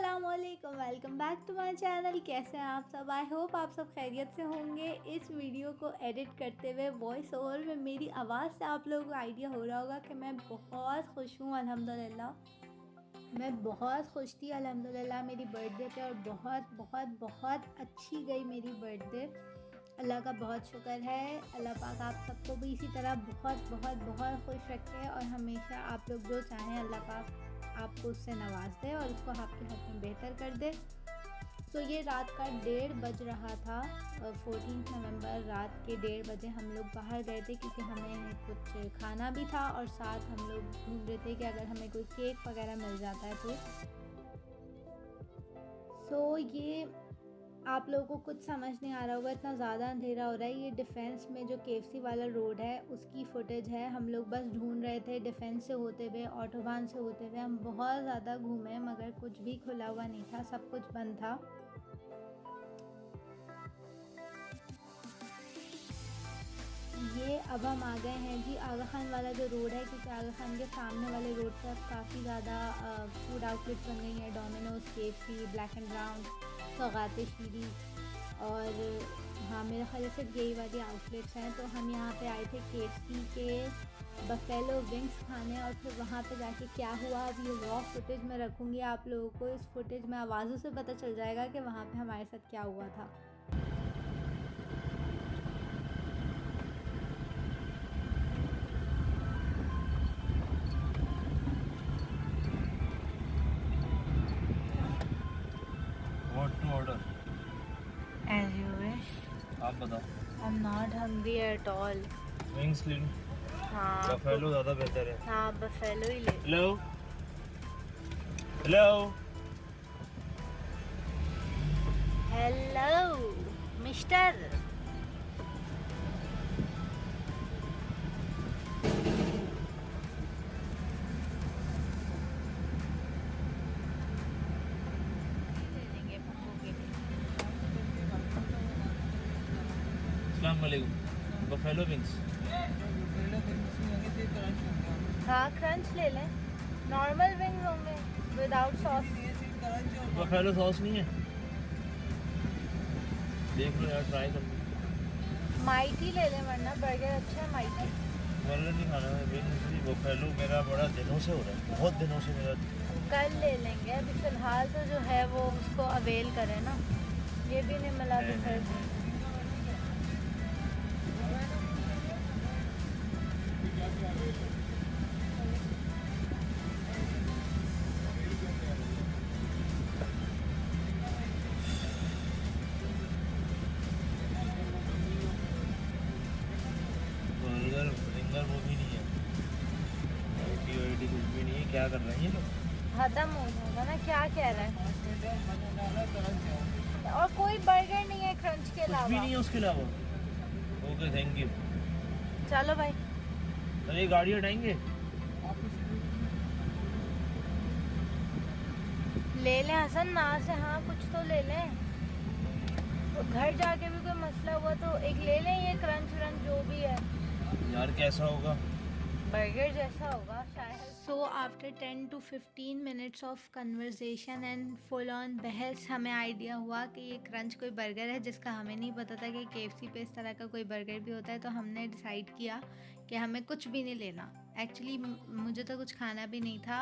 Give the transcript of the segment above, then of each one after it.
अस्सलामुअलैकुम, welcome back to my channel. कैसे हैं आप सब? आई होप आप सब खैरियत से होंगे। इस वीडियो को एडिट करते हुए वॉइस ओवर में मेरी आवाज़ से आप लोगों को आइडिया हो रहा होगा कि मैं बहुत खुश हूँ अल्हम्दुलिल्लाह। मैं बहुत खुश थी अल्हम्दुलिल्लाह मेरी बर्थडे पे, और बहुत बहुत बहुत अच्छी गई मेरी बर्थडे। अल्लाह का बहुत शुक्र है। अल्लाह पाक आप सबको भी इसी तरह बहुत बहुत बहुत खुश रखे, और हमेशा आप लोग जो चाहें अल्लाह पाक आपको उससे नवाज दे और उसको आपके हक़ में बेहतर कर दे। तो ये रात का 1:30 बज रहा था। 14 नवंबर रात के 1:30 बजे हम लोग बाहर गए थे, क्योंकि हमें कुछ खाना भी था और साथ हम लोग ढूंढ रहे थे कि अगर हमें कोई केक वगैरह मिल जाता है तो। ये आप लोगों को कुछ समझ नहीं आ रहा होगा, इतना ज़्यादा अंधेरा हो रहा है। ये डिफेंस में जो केएफसी वाला रोड है उसकी फुटेज है। हम लोग बस ढूंढ रहे थे, डिफेंस से होते हुए, ऑटोबान से होते हुए हम बहुत ज़्यादा घूमे, मगर कुछ भी खुला हुआ नहीं था, सब कुछ बंद था। ये अब हम आ गए हैं जी आगा खान वाला जो रोड है, क्योंकि आगा खान के सामने वाले रोड पर अब काफ़ी ज़्यादा फूड आउटलेट्स बन गई हैं। Domino's, KFC, Black and Brown, Saugate Sheeri, और हाँ मेरा ख्याल से यही वाली आउटलेट्स हैं। तो हम यहाँ पे आए थे केएफसी के बफेलो विंग्स खाने, और फिर वहाँ पे जाके क्या हुआ अब ये रॉ फुटेज में रखूँगी आप लोगों को। इस फुटेज में आवाज़ों से पता चल जाएगा कि वहाँ पे हमारे साथ क्या हुआ था। What to order? As you wish. आप बताओ। I'm not hungry at all. Wings ले लूं? हाँ बफेलो ज़्यादा बेहतर है। हाँ बफेलो ही ले। Hello hello hello mister. अस्सलाम वालेकुम। Buffalo wings. हाँ क्रंच ले लें। नॉर्मल विंग्स होंगे विदाउट सॉस। बफेलो सॉस नहीं है? देख लो यार, ट्राई कर लो। माइटी ले लें, वरना बर्गर अच्छा है माइटी। बर्गर नहीं खाना है, विंग्स भी। बफेलो मेरा बड़ा दिनों से हो रहा है, बहुत दिनों से मेरा। कल ले लेंगे, अभी फ़िलहाल तो जो है वो उसको अवेल करें ना। ये भी नहीं मिला तो फिर बर्गर फिंगर वो भी नहीं है, आईटी वाईटी कुछ भी नहीं है। क्या कर रहे हैं ये लोग? खत्म हो जाएगा ना। क्या कह रहा है? और कोई बर्गर नहीं है क्रंच के कुछ भी अलावा। नहीं है उसके अलावा? Okay thank you. चलो भाई तो ये गाड़ी हटाएंगे? ले लें हसन ना से। हाँ कुछ तो ले लें, तो घर जाके भी कोई मसला हुआ तो एक ले लें। ये क्रंच व्रंच जो भी है यार कैसा होगा? बर्गर जैसा होगा शायद। So after 10 to 15 minutes of conversation and full on बहस, हमें आइडिया हुआ कि ये क्रंच कोई बर्गर है, जिसका हमें नहीं पता था कि केएफसी पे इस तरह का कोई बर्गर भी होता है। तो हमने डिसाइड किया कि हमें कुछ भी नहीं लेना। एक्चुअली मुझे तो कुछ खाना भी नहीं था,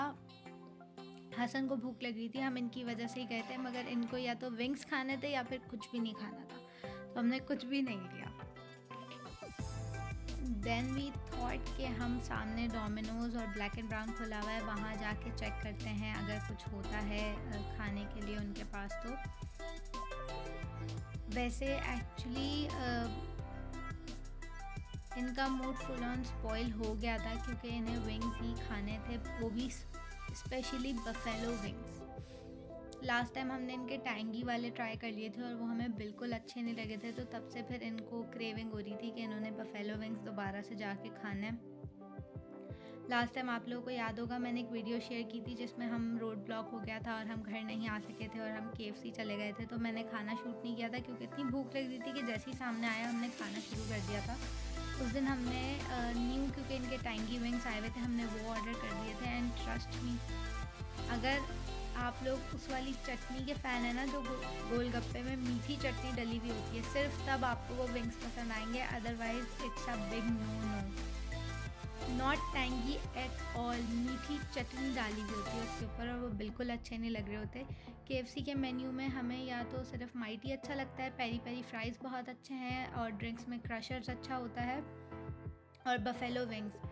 हसन को भूख लग रही थी। हम इनकी वजह से ही गए थे, मगर इनको या तो विंग्स खाने थे या फिर कुछ भी नहीं खाना था, तो हमने कुछ भी नहीं लिया। देन वी थॉट कि हम सामने डोमिनोज और ब्लैक एंड ब्राउन खुला हुआ है, वहाँ जाके चेक करते हैं अगर कुछ होता है खाने के लिए उनके पास। तो वैसे एक्चुअली इनका मूड फुल ऑन स्पॉइल हो गया था, क्योंकि इन्हें विंग्स ही खाने थे, वो भी specially buffalo wings. Last time हमने इनके टैंगी वाले ट्राई कर लिए थे और वो हमें बिल्कुल अच्छे नहीं लगे थे, तो तब से फिर इनको क्रेविंग हो रही थी कि इन्होंने बफेलो विंग्स दोबारा से जाके खाना है। लास्ट टाइम आप लोगों को याद होगा मैंने एक वीडियो शेयर की थी जिसमें हम रोड ब्लॉक हो गया था और हम घर नहीं आ सके थे और हम केएफसी चले गए थे। तो मैंने खाना शूट नहीं किया था, क्योंकि इतनी भूख लग रही थी कि जैसे ही सामने आया हमने खाना शुरू कर दिया था। उस दिन हमने न्यू, क्योंकि इनके टैंगी विंग्स आए हुए थे, हमने वो ऑर्डर कर दिए थे। एंड ट्रस्ट मी, अगर आप लोग उस वाली चटनी के फ़ैन है ना जो गोलगप्पे में मीठी चटनी डली हुई होती है, सिर्फ तब आपको वो विंग्स पसंद आएंगे, otherwise it's a big no. Not tangy at all. मीठी चटनी डाली हुई होती है उसके ऊपर और वो बिल्कुल अच्छे नहीं लग रहे होते। KFC के मेन्यू में हमें या तो सिर्फ माइटी अच्छा लगता है, पेरी पेरी फ्राइज़ बहुत अच्छे हैं और ड्रिंक्स में क्रशर्स अच्छा होता है और बफेलो विंग्स।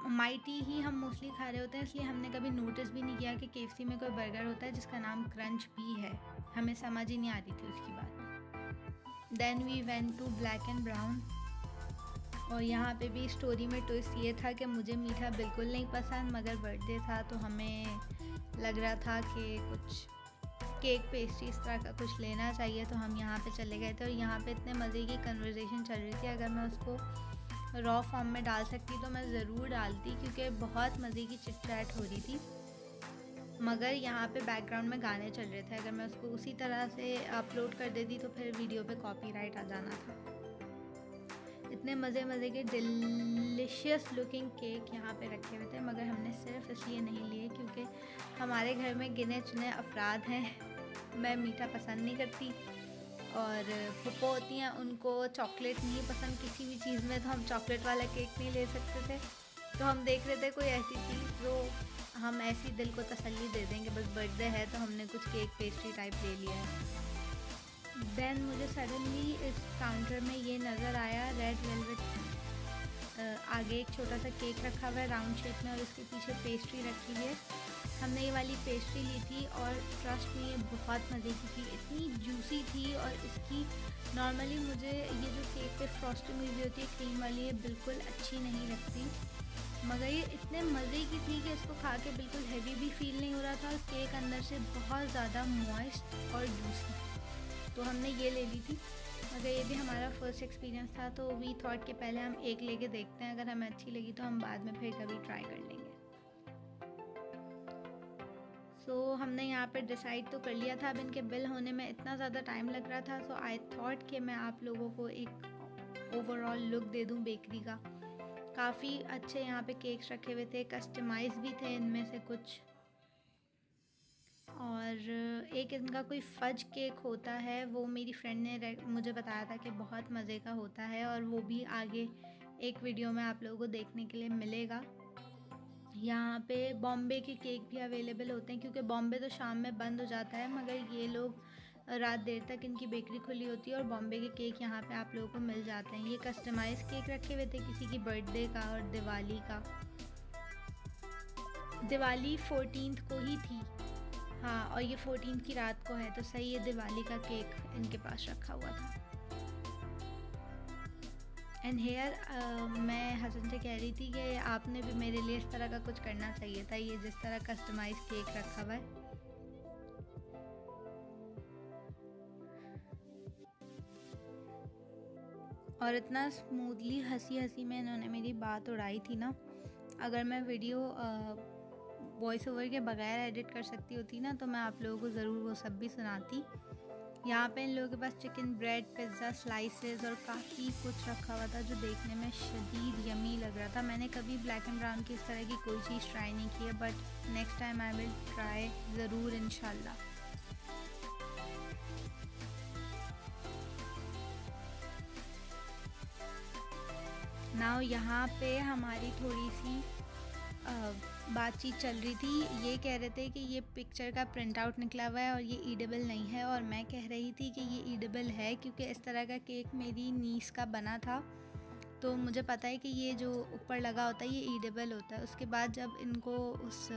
माइटी ही हम मोस्टली खा रहे होते हैं, इसलिए हमने कभी नोटिस भी नहीं किया कि KFC में कोई बर्गर होता है जिसका नाम क्रंच भी है। हमें समझ ही नहीं आ रही थी उसकी बात। Then we went to Black and Brown और यहाँ पे भी स्टोरी में ट्विस्ट ये था कि मुझे मीठा बिल्कुल नहीं पसंद, मगर बर्थडे था तो हमें लग रहा था कि कुछ केक पेस्ट्री इस तरह का कुछ लेना चाहिए, तो हम यहाँ पे चले गए थे। और यहाँ पे इतने मज़े की कन्वर्सेशन चल रही थी, अगर मैं उसको रॉ फॉर्म में डाल सकती तो मैं ज़रूर डालती, क्योंकि बहुत मज़े की चिट चैट हो रही थी। मगर यहाँ पे बैकग्राउंड में गाने चल रहे थे, अगर मैं उसको उसी तरह से अपलोड कर देती तो फिर वीडियो पे कॉपीराइट आ जाना था। इतने मज़े के डिलीशियस लुकिंग केक यहाँ पे रखे हुए थे, मगर हमने सिर्फ इसलिए नहीं लिए क्योंकि हमारे घर में गिने चुने अफराद हैं। मैं मीठा पसंद नहीं करती और फुप्पो होती हैं, उनको चॉकलेट नहीं पसंद किसी भी चीज़ में, तो हम चॉकलेट वाला केक नहीं ले सकते थे। तो हम देख रहे थे कोई ऐसी चीज़ जो हम ऐसी दिल को तसल्ली दे देंगे, बस बर्थडे है तो हमने कुछ केक पेस्ट्री टाइप ले लिया है। देन मुझे सडनली इस काउंटर में ये नज़र आया, रेड वेलवेट आगे एक छोटा सा केक रखा हुआ है राउंड शेप में और उसके पीछे पेस्ट्री रखी हुई है। हमने ये वाली पेस्ट्री ली थी और ट्रस्ट में ये बहुत मज़े की थी, इतनी जूसी थी। और इसकी नॉर्मली मुझे ये जो केक पे फ्रॉस्टिंग हुई होती है क्रीम वाली, ये बिल्कुल अच्छी नहीं लगती, मगर ये इतने मज़े की थी कि इसको खा के बिल्कुल हैवी भी फील नहीं हो रहा था और केक अंदर से बहुत ज़्यादा मॉइस्ट और जूसी, तो हमने ये ले ली थी। मगर ये भी हमारा फर्स्ट एक्सपीरियंस था, तो वी थॉट कि पहले हम एक लेके देखते हैं, अगर हमें अच्छी लगी तो हम बाद में फिर कभी ट्राई कर लेंगे। सो हमने यहाँ पर डिसाइड तो कर लिया था। अब इनके बिल होने में इतना ज़्यादा टाइम लग रहा था, सो आई थॉट कि मैं आप लोगों को एक ओवरऑल लुक दे दूँ बेकरी का। काफ़ी अच्छे यहाँ पे केक्स रखे हुए थे, कस्टमाइज भी थे इनमें से कुछ, और एक इनका कोई फज केक होता है, वो मेरी फ्रेंड ने मुझे बताया था कि बहुत मज़े का होता है, और वो भी आगे एक वीडियो में आप लोगों को देखने के लिए मिलेगा। यहाँ पे बॉम्बे के केक भी अवेलेबल होते हैं, क्योंकि बॉम्बे तो शाम में बंद हो जाता है, मगर ये लोग रात देर तक इनकी बेकरी खुली होती है और बॉम्बे के केक यहाँ पे आप लोगों को मिल जाते हैं। ये कस्टमाइज केक रखे हुए थे किसी की बर्थडे का और दिवाली का। दिवाली 14th को ही थी, हाँ, और ये 14th की रात को है, तो सही है, दिवाली का केक इनके पास रखा हुआ था। एंड हेयर मैं हसन से कह रही थी कि आपने भी मेरे लिए इस तरह का कुछ करना चाहिए था, ये जिस तरह कस्टमाइज केक रखा हुआ है। और इतना स्मूथली हंसी में इन्होंने मेरी बात उड़ाई थी ना, अगर मैं वीडियो वॉइस ओवर के बगैर एडिट कर सकती होती ना, तो मैं आप लोगों को ज़रूर वो सब भी सुनाती। यहाँ पे इन लोगों के पास चिकन ब्रेड, पिज़्ज़ा स्लाइसेस और काफ़ी कुछ रखा हुआ था, जो देखने में शदीद यमी लग रहा था। मैंने कभी ब्लैक एंड ब्राउन की इस तरह की कोई चीज़ ट्राई नहीं की है, but next time I will try ज़रूर इंशाल्लाह। नाउ यहाँ पे हमारी थोड़ी सी बातचीत चल रही थी। ये कह रहे थे कि ये पिक्चर का प्रिंट आउट निकला हुआ है और ये ईडेबल नहीं है, और मैं कह रही थी कि ये ईडेबल है, क्योंकि इस तरह का केक मेरी नीस का बना था, तो मुझे पता है कि ये जो ऊपर लगा होता है ये ईडेबल होता है। उसके बाद जब इनको उस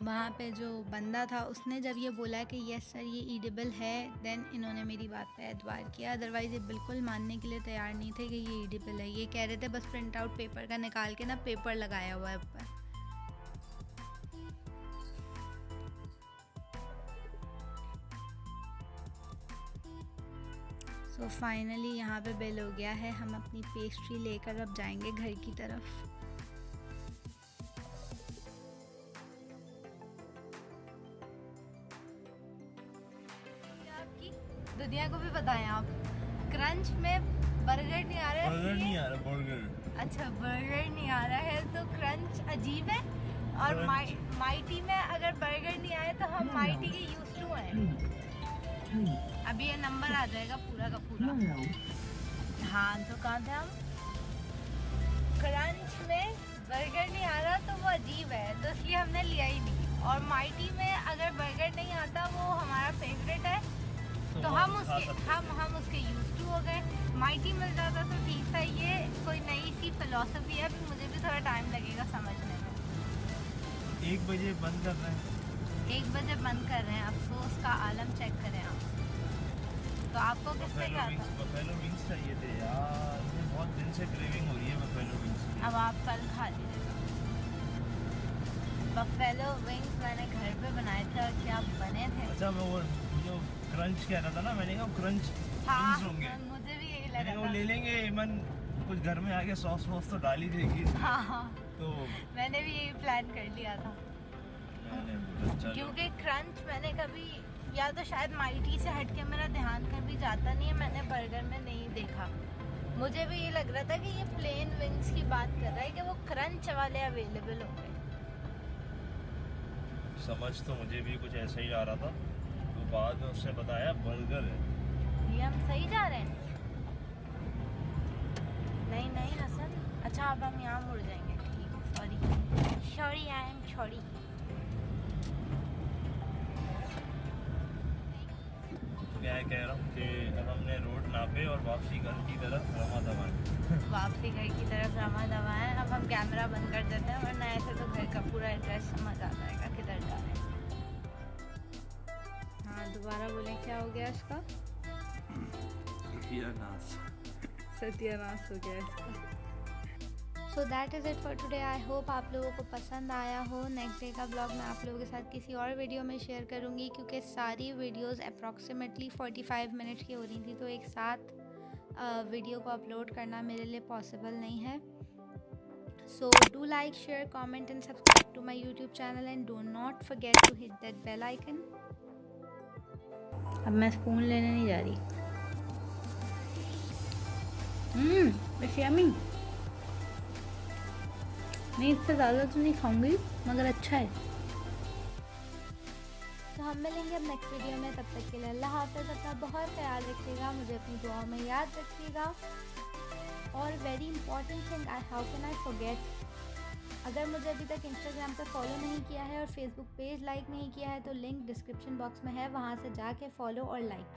वहाँ पे जो बंदा था उसने जब ये बोला कि यस सर ये ईडेबल है, देन इन्होंने मेरी बात पे एतबार किया, अदरवाइज़ ये बिल्कुल मानने के लिए तैयार नहीं थे कि ये ईडेबल है। ये कह रहे थे बस प्रिंट आउट पेपर का निकाल के ना पेपर लगाया हुआ है ऊपर। सो फाइनली यहाँ पे बिल हो गया है, हम अपनी पेस्ट्री लेकर अब जाएंगे घर की तरफ। दुनिया को भी बताएं आप, क्रंच में बर्गर नहीं आ रहा है, बर्गर नहीं आ रहा, बर्गर। अच्छा बर्गर नहीं आ रहा है, तो क्रंच अजीब है, और माइटी में अगर बर्गर नहीं आए तो हम माइटी के यूज्ड टू हैं। अभी ये नंबर आ जाएगा पूरा का पूरा। हाँ तो कहाँ थे हम? क्रंच में बर्गर नहीं आ रहा तो वो अजीब है, तो इसलिए हमने लिया ही नहीं। और माइटी में अगर बर्गर नहीं आता, वो हमारा फेवरेट है, तो हम उसके यूज्ड टू हो गए। माइटी मिल जाता तो ठीक था। ये कोई नई सी फिलॉसफी है, मुझे भी थोड़ा टाइम लगेगा समझने में। 1 बजे बंद कर रहे हैं। 1 बजे बंद कर रहे हैं, अफसोस का आलम चेक करें आप। तो आपको किस पे क्या था? बफेलो विंग्स चाहिए थे यार, मुझे बहुत दिन से क्रेविंग हो रही है बफेलो विंग्स। अब आप कल खा लीजिएगा। बफेलो विंग्स मैंने घर पे बनाए थे और क्या बने थे। अच्छा मैं वो जो क्रंच कह रहा था ना, मैंने कहा क्रंच विंग्स होंगे। मुझे भी यही लगा था। वो ले लेंगे, मन कुछ घर में आके सॉस वॉस तो डाल ही देगी। हाँ तो मैंने भी यही प्लान कर लिया था, क्योंकि क्रंच मैंने कभी, या तो शायद माइटी से हटके मेरा ध्यान कभी जाता नहीं है, मैंने बर्गर में नहीं देखा। मुझे भी ये लग रहा था कि ये प्लेन विंग्स की बात कर रहा है कि वो क्रंच वाले अवेलेबल होंगे। समझ तो मुझे भी कुछ ऐसा ही आ रहा था, तो बाद में उसने बताया बर्गर है। ये हम सही जा रहे हैं? नहीं हसन, अच्छा अब हम यहाँ मुड़ जाएंगे। ठीक, सॉरी आई एम सॉरी। क्या कह रहा हूँ कि अब हमने रोड नापे और वापसी घर की तरफ रमा दबाए। वापसी घर की तरफ रमा दबाएं। अब हम कैमरा बंद कर देते हैं, वरना ऐसे तो घर का पूरा एड्रेस समझ आ जाएगा किधर जा रहे हैं। हाँ दोबारा बोलें, क्या हो गया इसका? सत्यानाश हो गया इसका। So that is it for today. I hope आप लोगों को पसंद आया हो। नेक्स्ट डे का ब्लॉग मैं आप लोगों के साथ किसी और वीडियो में शेयर करूँगी, क्योंकि सारी वीडियोस अप्रॉक्सीमेटली 45 मिनट की हो रही थी, तो एक साथ वीडियो को अपलोड करना मेरे लिए पॉसिबल नहीं है। So do like, share, comment and subscribe to my YouTube channel and do not forget to hit that bell icon. अब मैं स्पून लेने नहीं जा रही। It's yummy. नहीं, इससे ज़्यादा तो नहीं खाऊंगी, मगर अच्छा है। तो हम मिलेंगे अब नेक्स्ट वीडियो में, तब तक के लिए अल्लाह हाफ़िज़। अपना बहुत ख्याल रखिएगा, मुझे अपनी दुआओं में याद रखिएगा। और very important thing, how can I forget, अगर मुझे अभी तक इंस्टाग्राम पे फॉलो नहीं किया है और फेसबुक पेज लाइक नहीं किया है, तो लिंक डिस्क्रिप्शन बॉक्स में है, वहाँ से जाके फॉलो और लाइक